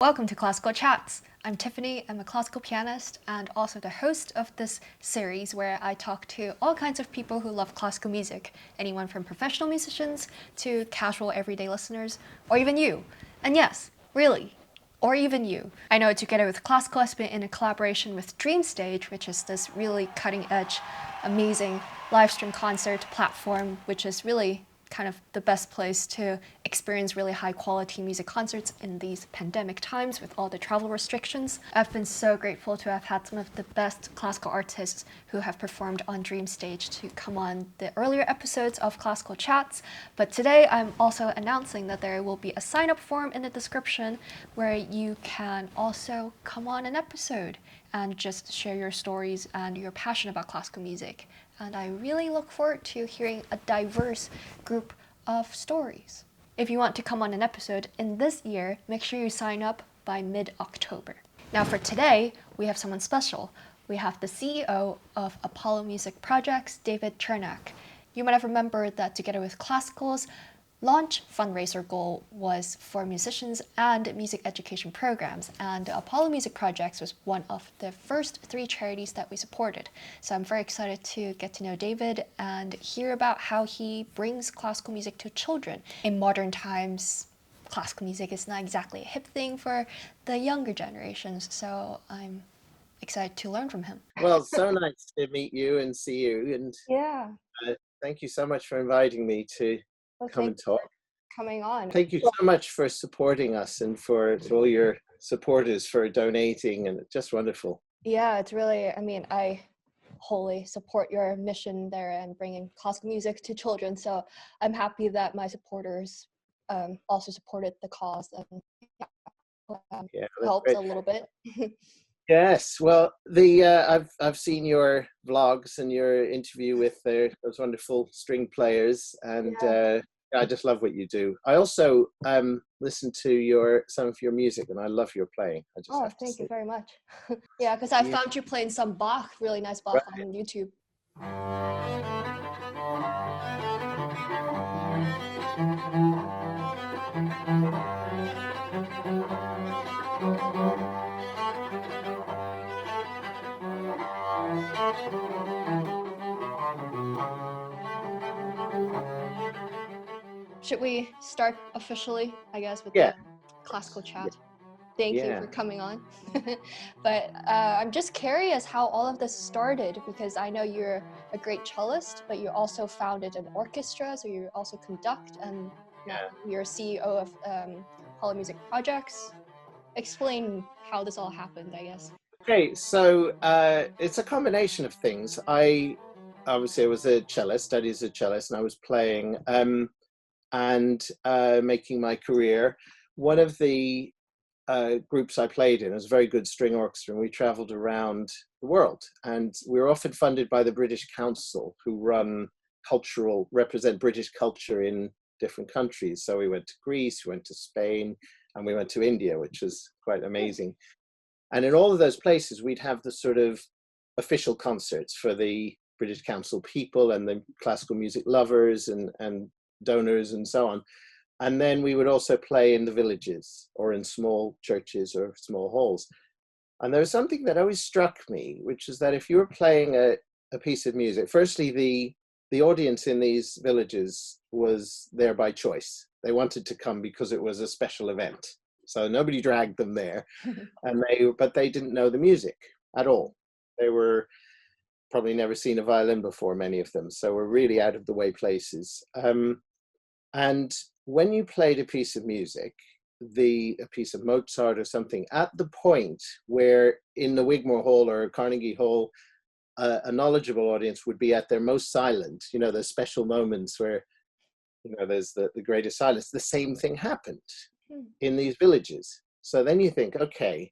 Welcome to Classical Chats. I'm Tiffany. I'm a classical pianist and also the host of this series where I talk to all kinds of people who love classical music, anyone from professional musicians to casual everyday listeners, or even you. And yes, really, or even you. I know Together with Classical has been in a collaboration with DreamStage, which is this really cutting edge, amazing live stream concert platform, which is really kind of the best place to experience really high quality music concerts in these pandemic times with all the travel restrictions. I've been so grateful to have had some of the best classical artists who have performed on DreamStage to come on the earlier episodes of Classical Chats. But today I'm also announcing that there will be a sign up form in the description where you can also come on an episode and just share your stories and your passion about classical music. And I really look forward to hearing a diverse group of stories. If you want to come on an episode in this year, make sure you sign up by mid-October. Now for today, we have someone special. We have the CEO of Apollo Music Projects, David Chernaik. You might have remembered that Together with Classical's launch fundraiser goal was for musicians and music education programs, and Apollo Music Projects was one of the first 3 charities that we supported. So I'm very excited to get to know David and hear about how he brings classical music to children. In modern times, classical music is not exactly a hip thing for the younger generations, so I'm excited to learn from him. Well, so nice to meet you and see you, and Yeah, thank you so much for inviting me to well, come thank and you talk. for coming on. Thank you so much for supporting us and for to all your supporters for donating, and it's just wonderful. Yeah, it's really, I wholly support your mission there and bringing classical music to children. So I'm happy that my supporters also supported the cause and Yeah, that's helped great. a little bit. Yes, well, the I've seen your vlogs and your interview with those wonderful string players, and Yeah. I just love what you do. I also listen to some of your music, and I love your playing. I just Oh, have to thank you say, very much. Yeah, because I yeah, found you playing some Bach, really nice Bach right. on YouTube. Should we start officially, I guess, with Yeah, the classical yeah, chat? Thank you yeah. for coming on. But I'm just curious how all of this started because I know you're a great cellist, but you also founded an orchestra, so you also conduct, and now you're CEO of Apollo Music Projects. Explain how this all happened, I guess. Okay, so it's a combination of things. I obviously I was a cellist, studied as a cellist, and I was playing and making my career. One of the groups I played in was a very good string orchestra, and we travelled around the world. And we were often funded by the British Council, who represent British culture in different countries. So we went to Greece, we went to Spain, and we went to India, which was quite amazing. And in all of those places, we'd have the sort of official concerts for the British Council people and the classical music lovers and donors and so on. And then we would also play in the villages or in small churches or small halls. And there was something that always struck me, which is that if you were playing a piece of music, firstly, the audience in these villages was there by choice. They wanted to come because it was a special event. So nobody dragged them there, but they didn't know the music at all. They were probably never seen a violin before, many of them. So we're really out of the way places. And when you played a piece of music, a piece of Mozart or something, at the point where in the Wigmore Hall or Carnegie Hall, a knowledgeable audience would be at their most silent, those special moments where, there's the greatest silence, the same thing happened in these villages. So then you think, okay,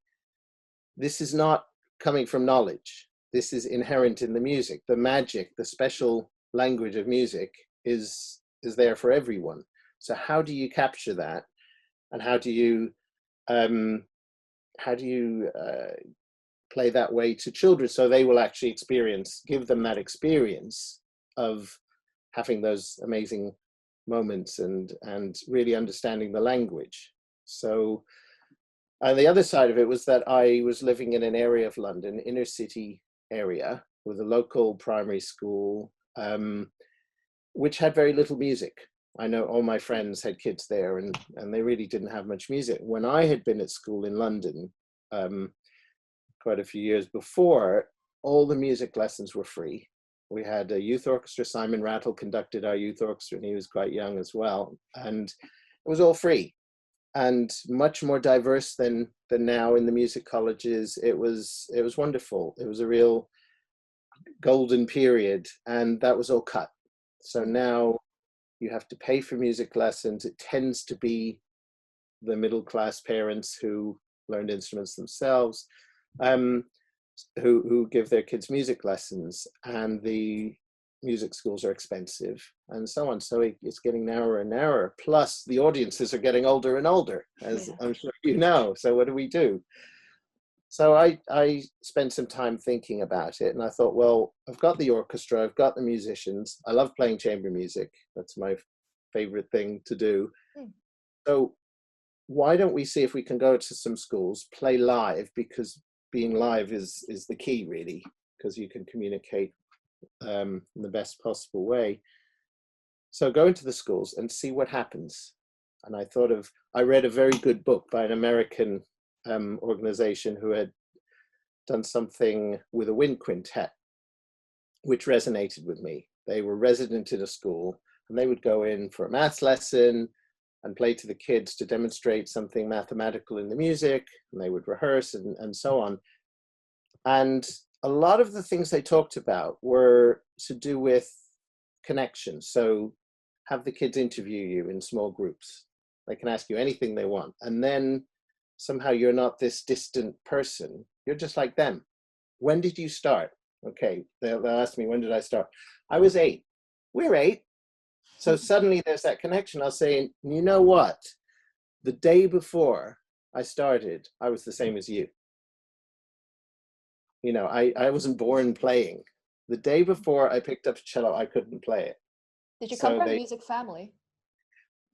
this is not coming from knowledge. This is inherent in the music. The magic, the special language of music is there for everyone. So how do you capture that, and how do you play that way to children so they will actually give them that experience of having those amazing moments and really understanding the language. So And the other side of it was that I was living in an area of London, inner city area, with a local primary school, which had very little music. I know all my friends had kids there, and they really didn't have much music. When I had been at school in London, quite a few years before, all the music lessons were free. We had a youth orchestra. Simon Rattle conducted our youth orchestra, and he was quite young as well. And it was all free and much more diverse than now in the music colleges. It was wonderful. It was a real golden period, and that was all cut. So now you have to pay for music lessons. It tends to be the middle class parents who learned instruments themselves, who give their kids music lessons, and the music schools are expensive and so on. So it's getting narrower and narrower. Plus the audiences are getting older and older, as I'm sure you know. So what do we do? So I spent some time thinking about it, and I thought, well, I've got the orchestra, I've got the musicians. I love playing chamber music. That's my favorite thing to do. So why don't we see if we can go to some schools, play live, because being live is the key, really, because you can communicate in the best possible way. So go into the schools and see what happens. And I read a very good book by an American organization who had done something with a wind quintet, which resonated with me. They were resident in a school, and they would go in for a maths lesson and play to the kids to demonstrate something mathematical in the music, and they would rehearse and so on. And a lot of the things they talked about were to do with connection. So have the kids interview you in small groups. They can ask you anything they want. And then somehow you're not this distant person. You're just like them. When did you start? Okay, they'll ask me, when did I start? I was 8. We're 8. So suddenly there's that connection. I'll say, you know what? The day before I started, I was the same as you. You know, I wasn't born playing. The day before I picked up cello, I couldn't play it. Did you come from a music family?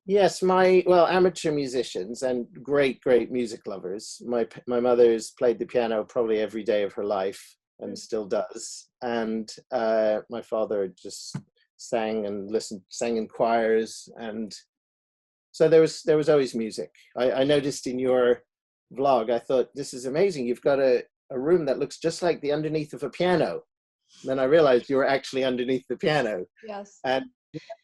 Yes, amateur musicians and great music lovers. My mother's played the piano probably every day of her life and still does. And my father just sang in choirs, and so there was always music. I noticed in your vlog, I thought, this is amazing. You've got a room that looks just like the underneath of a piano. And then I realized you were actually underneath the piano. Yes. And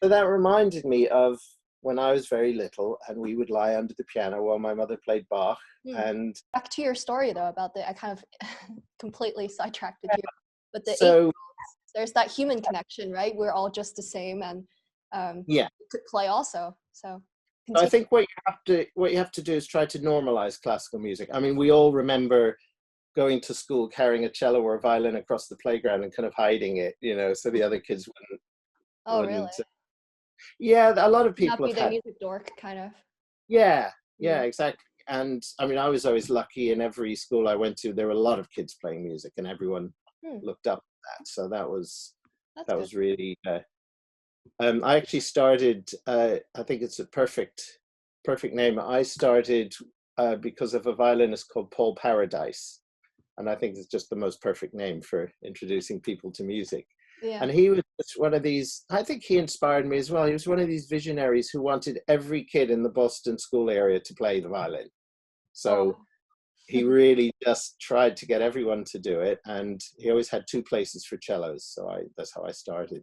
so that reminded me of when I was very little, and we would lie under the piano while my mother played Bach. And back to your story though about I kind of completely sidetracked you, but there's that human connection, right? We're all just the same, and you could play also. So I think what you have to do is try to normalize classical music. I mean, we all remember going to school carrying a cello or a violin across the playground and kind of hiding it, you know, so the other kids wouldn't. Really? Yeah, a lot of people not be have the had. music dork, kind of. Yeah, exactly. And I mean, I was always lucky. In every school I went to, there were a lot of kids playing music, and everyone looked up at that. So that was really. I actually started. I think it's a perfect name. I started because of a violinist called Paul Paradise, and I think it's just the most perfect name for introducing people to music. Yeah. And he was one of these, I think he inspired me as well. He was one of these visionaries who wanted every kid in the Boston school area to play the violin. So he really just tried to get everyone to do it. And he always had 2 places for cellos. So that's how I started.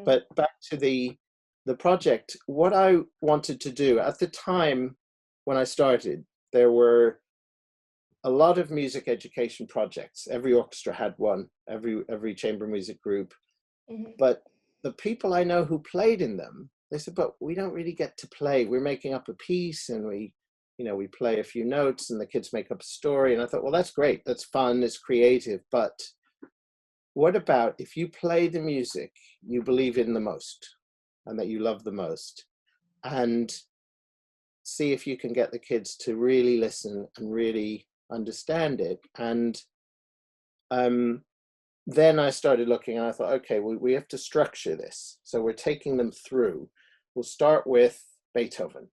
But back to the project, what I wanted to do at the time when I started, there were a lot of music education projects. Every orchestra had one, every chamber music group. But the people I know who played in them, they said, but we don't really get to play. We're making up a piece, and we play a few notes, and the kids make up a story. And I thought, well, that's great. That's fun. It's creative. But what about if you play the music you believe in the most and that you love the most, and see if you can get the kids to really listen and really understand it? And then I started looking, and I thought, okay, we have to structure this. So we're taking them through. We'll start with Beethoven.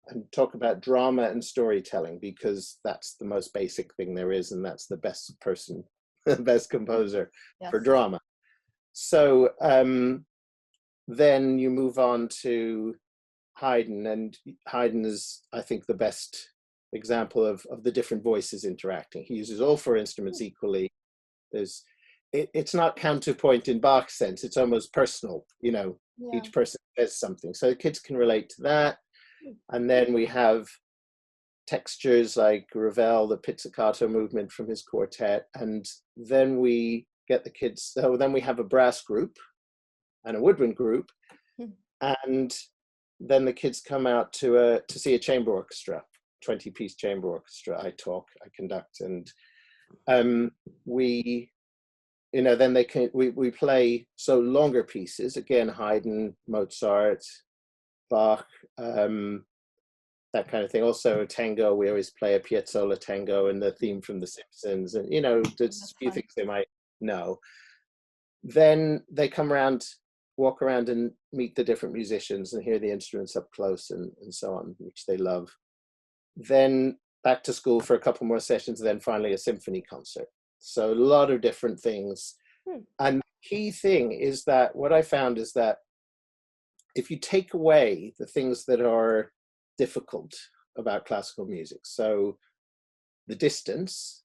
and talk about drama and storytelling, because that's the most basic thing there is, and that's the best person, the best composer for Yes. drama. So then you move on to Haydn, and Haydn is, I think, the best example of the different voices interacting. He uses all four instruments equally. There's, it's not counterpoint in Bach's sense, it's almost personal, you know, Yeah. each person says something. So kids can relate to that. And then we have textures like Ravel, the pizzicato movement from his quartet. And then we get the kids, so then we have a brass group and a woodwind group. And then the kids come out to see a chamber orchestra, 20-piece chamber orchestra. I conduct, and we, you know, then we play so longer pieces, again, Haydn, Mozart, Bach, that kind of thing. Also tango, we always play a Piazzolla tango and the theme from The Simpsons, and, you know, there's a few things they might know. Then they come around, walk around and meet the different musicians and hear the instruments up close, and so on, which they love. Then back to school for a couple more sessions, and then finally a symphony concert. So a lot of different things. And the key thing is that what I found is that if you take away the things that are difficult about classical music, so the distance,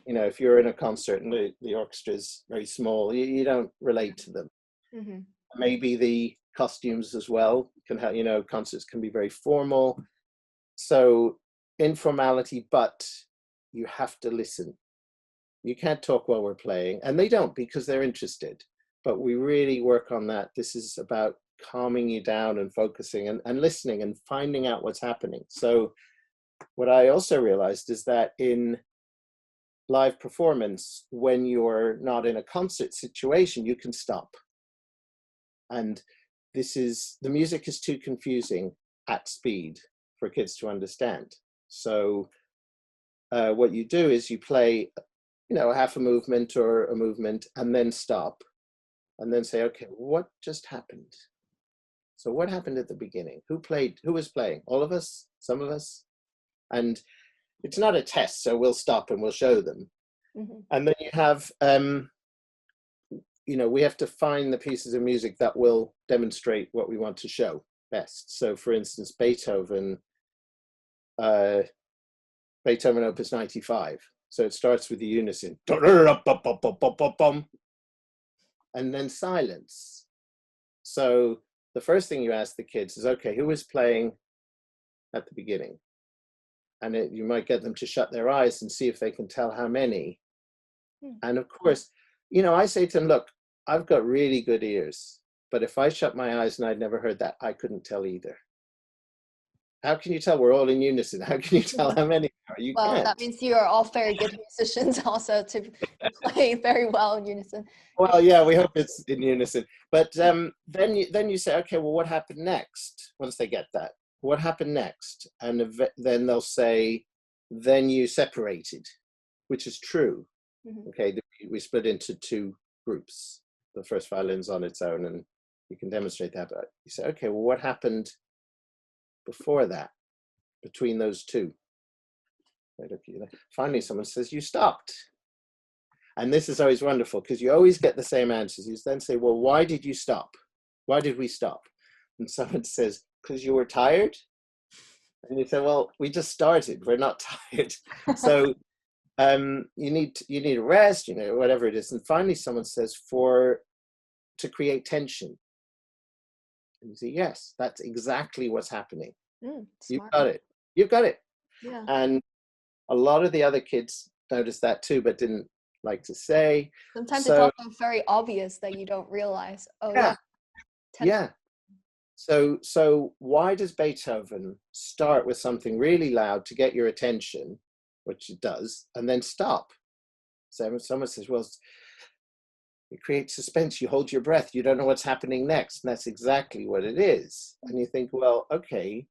you know, if you're in a concert and the orchestra is very small, you don't relate to them. Mm-hmm. Maybe the costumes as well can have, you know, concerts can be very formal. So informality, but you have to listen. You can't talk while we're playing, and they don't, because they're interested. But we really work on that. This is about calming you down and focusing and listening and finding out what's happening. So what I also realized is that in live performance, when you're not in a concert situation, you can stop. And the music is too confusing at speed for kids to understand. So what you do is you play, you know, half a movement or a movement, and then stop, and then say, okay, what just happened? So what happened at the beginning? Who was playing? All of us? Some of us? And it's not a test, so we'll stop and we'll show them. Mm-hmm. And then you have, you know, we have to find the pieces of music that will demonstrate what we want to show best. So for instance, Beethoven Opus 95. So it starts with the unison, and then silence. So the first thing you ask the kids is, okay, who was playing at the beginning? And you might get them to shut their eyes and see if they can tell how many. And of course, you know, I say to them, look, I've got really good ears, but if I shut my eyes and I'd never heard that, I couldn't tell either. How can you tell? We're all in unison. How can you tell how many are? You can't. That means you are all very good musicians also to play very well in unison. Well, yeah, we hope it's in unison. But then you say, okay, well, what happened next? Once they get that, what happened next? And then they'll say, then you separated, which is true. Mm-hmm. Okay, we split into two groups. The first violin's on its own, and you can demonstrate that. But you say, okay, well, what happened before that, between those two? Finally, someone says, you stopped. And this is always wonderful, because you always get the same answers. You then say, well, why did you stop? Why did we stop? And someone says, because you were tired? And you say, well, we just started. We're not tired. So you need a rest, you know, whatever it is. And finally, someone says, to create tension. And you say, yes, that's exactly what's happening. You've got it. You've got it. Yeah. And a lot of the other kids noticed that too, but didn't like to say. Sometimes it's also very obvious that you don't realize. Oh yeah. Yeah. So why does Beethoven start with something really loud to get your attention, which it does, and then stop? So when someone says, well, it creates suspense, you hold your breath, you don't know what's happening next. And that's exactly what it is. And you think, well, okay,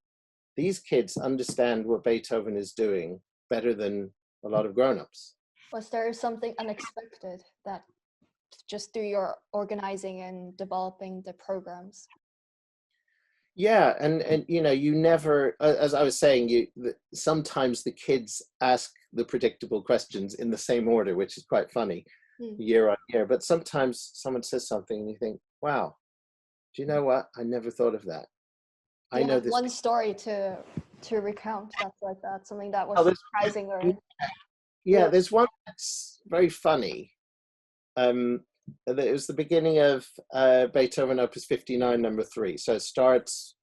these kids understand what Beethoven is doing better than a lot of grown-ups. Was there something unexpected that just through your organizing and developing the programs? Yeah, and you know, you never, as I was saying, sometimes the kids ask the predictable questions in the same order, which is quite funny Mm. year on year. But sometimes someone says something and you think, wow, do you know what? I never thought of that. Do I you know have this. one story to recount that's like that, something that Oh, was surprising or yeah, real? there's one that's very funny. Um, it was the beginning of Beethoven Opus 59, number 3. So it starts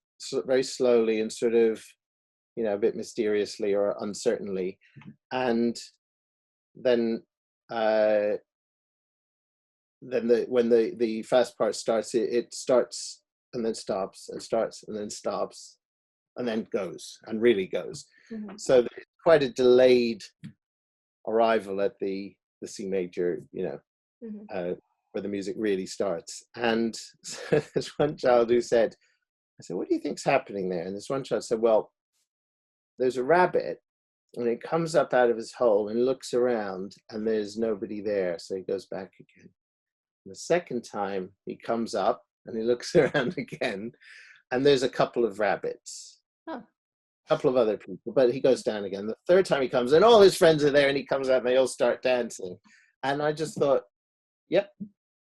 very slowly and sort of, you know, a bit mysteriously or uncertainly. And then uh, when the fast part starts, it starts and then stops and starts and then stops and then goes and really goes. Mhm. So there's quite a delayed arrival at the C major, you know, Mhm. where the music really starts. And so there's one child who said, I said, what do you think's happening there? And this one child said, well, there's a rabbit and it comes up out of his hole and looks around and there's nobody there. So he goes back again. And the second time he comes up and he looks around again and there's a couple of rabbits, Huh. a couple of other people, but he goes down again. The third time he comes and all his friends are there and he comes out and they all start dancing. And I just thought, yep,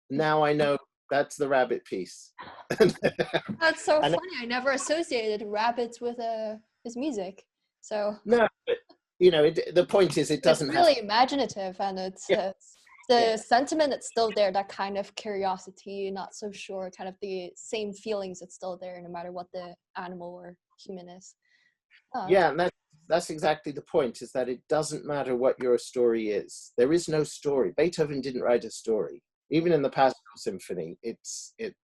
now I know that's the rabbit piece. That's so And funny. I never associated rabbits with his music. So no, but you know, the point is, it it's doesn't have. really imaginative, and Yeah, it's yeah, the sentiment that's still there, that kind of curiosity, not so sure, kind of the same feelings that's still there, no matter what the animal or human is. Oh, that's yeah, and that's exactly the point. Is that it doesn't matter what your story is. There is no story. Beethoven didn't write a story. Even in the Paschal Symphony,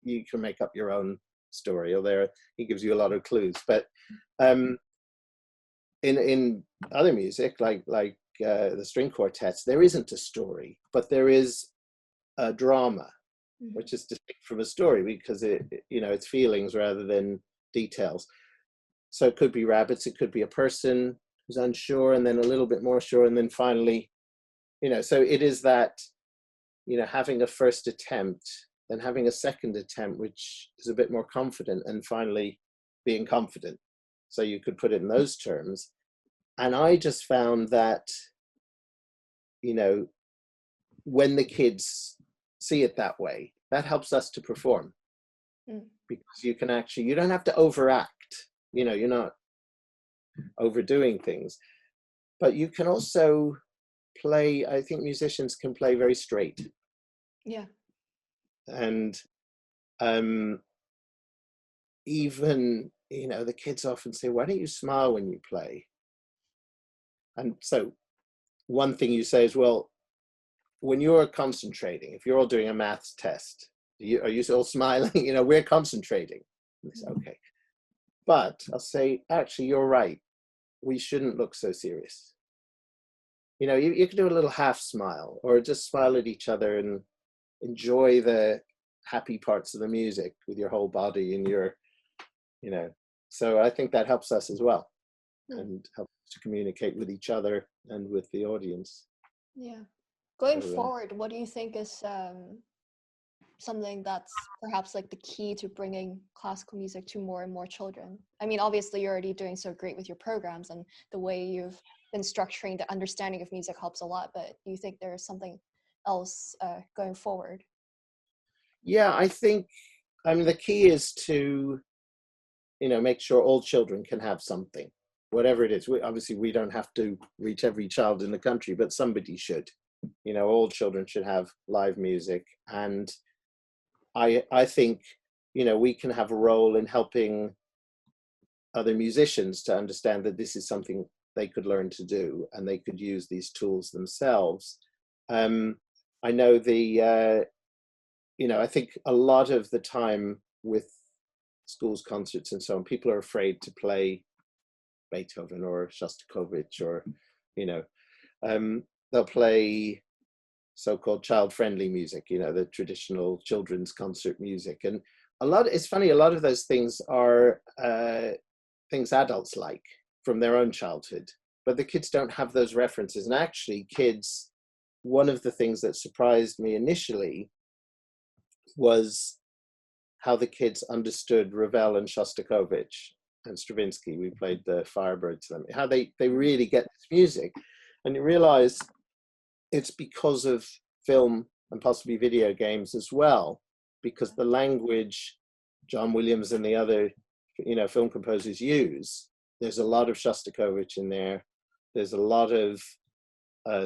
you can make up your own story. Or there, he gives you a lot of clues. But um, in other music, like the string quartets, there isn't a story, but there is a drama, Mhm. which is distinct from a story because you know, it's feelings rather than details. So it could be rabbits, it could be a person who's unsure and then a little bit more sure, and then finally, you know, so it is that, you know, having a first attempt, then having a second attempt, which is a bit more confident, and finally being confident. So you could put it in those terms. And I just found that, you know, when the kids see it that way, that helps us to perform Mm. because you can actually, you don't have to overact, you know, you're not overdoing things, but you can also play, I think musicians can play very straight. Yeah. And um, even, you know, the kids often say, why don't you smile when you play? And so one thing you say is, well, when you're concentrating, if you're all doing a maths test, are you all smiling? You know, we're concentrating. And they say, okay. But I'll say, actually, you're right. We shouldn't look so serious. You know, you can do a little half smile or just smile at each other and enjoy the happy parts of the music with your whole body and your, you know, so I think that helps us as well Mm. and helps to communicate with each other and with the audience. Yeah. Going So forward, what do you think is something that's perhaps like the key to bringing classical music to more and more children? I mean, obviously you're already doing so great with your programs, and the way you've been structuring the understanding of music helps a lot, but do you think there's something else going forward? yeah, I think, I mean, the key is to, you know, make sure all children can have something, whatever it is. Obviously, we don't have to reach every child in the country, but somebody should. You know, all children should have live music, and I think, you know, we can have a role in helping other musicians to understand that this is something they could learn to do and they could use these tools themselves. Um, I know you know, I think a lot of the time with schools concerts and so on, people are afraid to play Beethoven or Shostakovich or, you know, um, they'll play so-called child-friendly music, you know, the traditional children's concert music. And it's funny, a lot of those things are things adults like from their own childhood, but the kids don't have those references. And actually, kids, one of the things that surprised me initially was how the kids understood Ravel and Shostakovich and Stravinsky. We played the Firebird to them, how they really get this music. And you realize it's because of film and possibly video games as well, because the language John Williams and the other, film composers use, there's a lot of Shostakovich in there. There's a lot of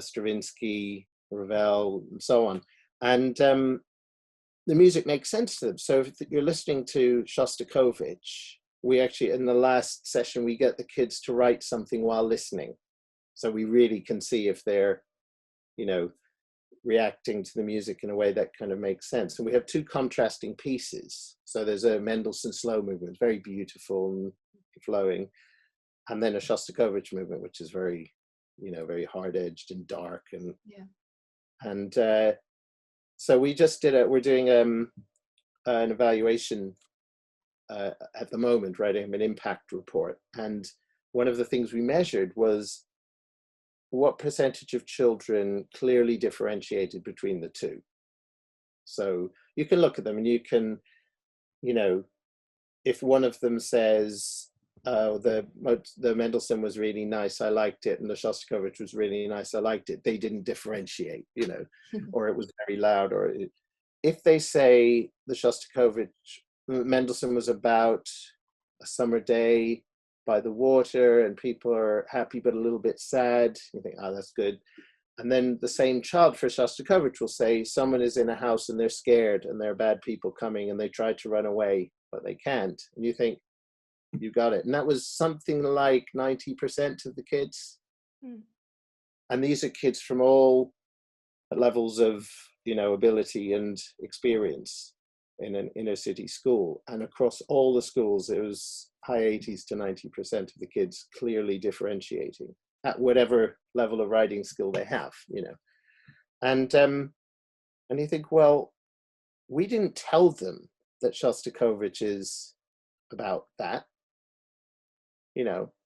Stravinsky, Ravel, and so on. And the music makes sense to them. So if you're listening to Shostakovich, we actually, in the last session, we get the kids to write something while listening. So we really can see if they're, reacting to the music in a way that kind of makes sense. And we have two contrasting pieces. So there's a Mendelssohn slow movement, very beautiful and flowing, and then a Shostakovich movement, which is very, very hard-edged and dark. And so we just we're doing an evaluation at the moment, writing an impact report. And one of the things we measured was what percentage of children clearly differentiated between the two. So you can look at them and you can, if one of them says, the Mendelssohn was really nice, I liked it, and the Shostakovich was really nice, I liked it, they didn't differentiate, or it was very loud. Or if they say the Shostakovich, Mendelssohn was about a summer day by the water and people are happy but a little bit sad, you think, oh, that's good. And then the same child for Shostakovich will say someone is in a house and they're scared and there are bad people coming and they try to run away but they can't, and you think, you got it. And that was something like 90% of the kids. And these are kids from all levels of ability and experience in an inner city school, and across all the schools it was high 80s to 90% of the kids clearly differentiating at whatever level of writing skill they have. And you think, well, we didn't tell them that Shostakovich is about that,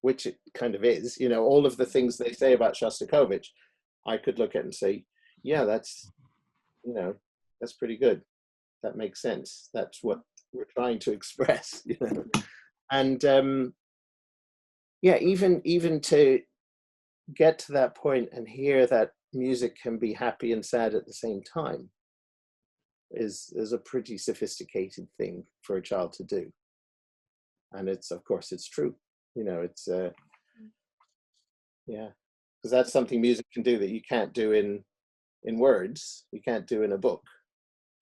which it kind of is. All of the things they say about Shostakovich, I could look at and say, yeah, that's pretty good. That makes sense. That's what we're trying to express, And even to get to that point and hear that music can be happy and sad at the same time is a pretty sophisticated thing for a child to do. And of course it's true. It's because that's something music can do that you can't do in words. You can't do in a book.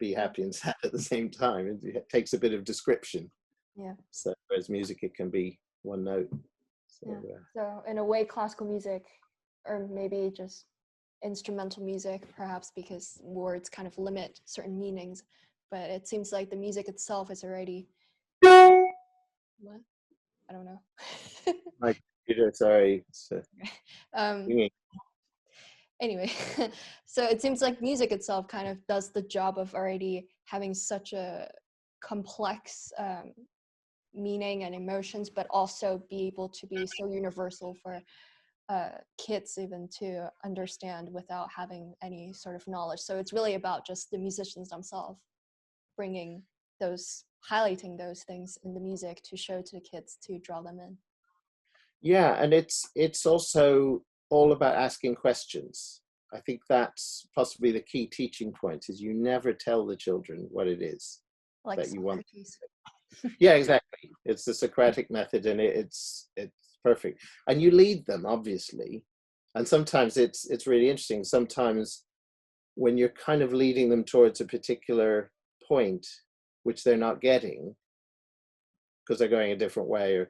Be happy and sad at the same time. It takes a bit of description. Yeah. So whereas music, it can be one note. So in a way, classical music, or maybe just instrumental music, perhaps because words kind of limit certain meanings, but it seems like the music itself is already what? I don't know. My computer, sorry. Anyway, so it seems like music itself kind of does the job of already having such a complex meaning and emotions, but also be able to be so universal for kids even to understand without having any sort of knowledge. So it's really about just the musicians themselves highlighting those things in the music to show to the kids to draw them in. Yeah, and it's also all about asking questions. I think that's possibly the key teaching point, is you never tell the children what it is that you want. Yeah, exactly. It's the Socratic method, and it's perfect. And you lead them, obviously. And sometimes it's really interesting. Sometimes when you're kind of leading them towards a particular point, which they're not getting, because they're going a different way, or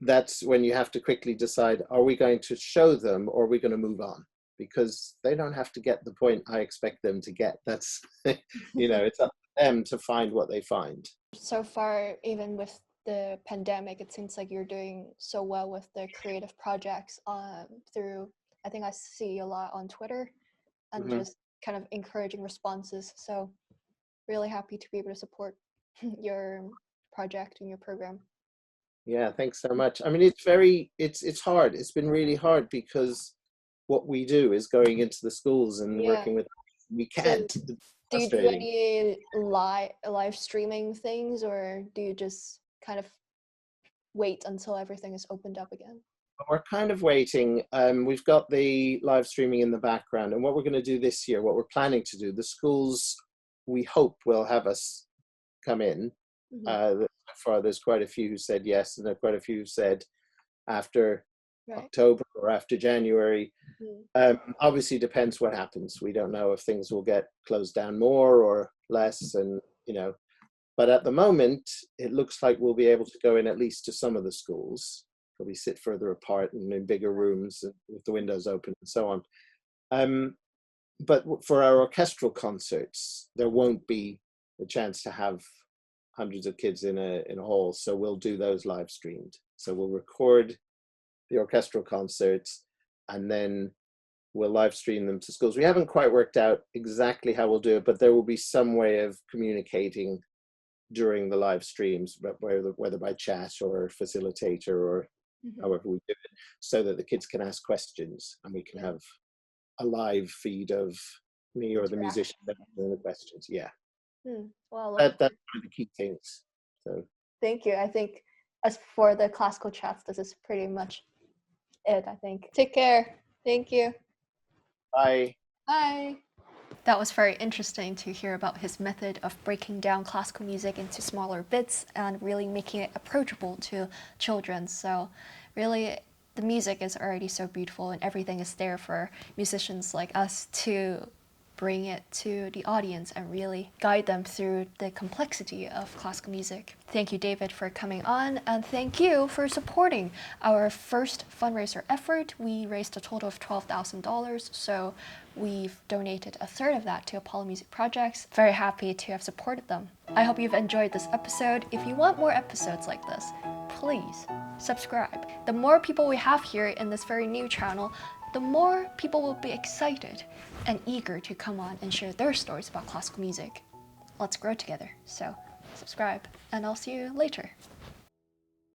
that's when you have to quickly decide, are we going to show them or are we going to move on? Because they don't have to get the point I expect them to get. That's, it's up to them to find what they find. So far, even with the pandemic, it seems like you're doing so well with the creative projects through, I think I see a lot on Twitter and just kind of encouraging responses. So really happy to be able to support your project and your program. Yeah, thanks so much. I mean, it's hard. It's been really hard because what we do is going into the schools and working with, we can't. Do you do frustrating. any live streaming things, or do you just kind of wait until everything is opened up again? We're kind of waiting. We've got the live streaming in the background, and what we're going to do this year, what we're planning to do, the schools we hope will have us come in. Hmm. So far, there's quite a few who said yes, and there are quite a few who said after Right. October or after January. Mm. Obviously, depends what happens. We don't know if things will get closed down more or less, and But at the moment, it looks like we'll be able to go in at least to some of the schools. Probably sit further apart and in bigger rooms with the windows open and so on. But for our orchestral concerts, there won't be a chance to have hundreds of kids in a hall. So we'll do those live streamed. So we'll record the orchestral concerts and then we'll live stream them to schools. We haven't quite worked out exactly how we'll do it, but there will be some way of communicating during the live streams, but whether by chat or facilitator or Hmm. however we do it, so that the kids can ask questions and we can Yeah. have a live feed of me or the musician Interaction. answering the questions. Yeah, Well, look that's forward. one of the key things. So Thank you. I think as for the classical chats, this is pretty much it, I think. Take care. Thank you. I Bye. That was very interesting to hear about his method of breaking down classical music into smaller bits and really making it approachable to children. So, really, the music is already so beautiful, and everything is there for musicians like us to bring it to the audience and really guide them through the complexity of classical music. Thank you, David, for coming on, and thank you for supporting our first fundraiser effort. We raised a total of $12,000, so we've donated a third of that to Apollo Music Projects. Very happy to have supported them. I hope you've enjoyed this episode. If you want more episodes like this, please subscribe. The more people we have here in this very new channel, the more people will be excited and eager to come on and share their stories about classical music. Let's grow together. So subscribe, and I'll see you later.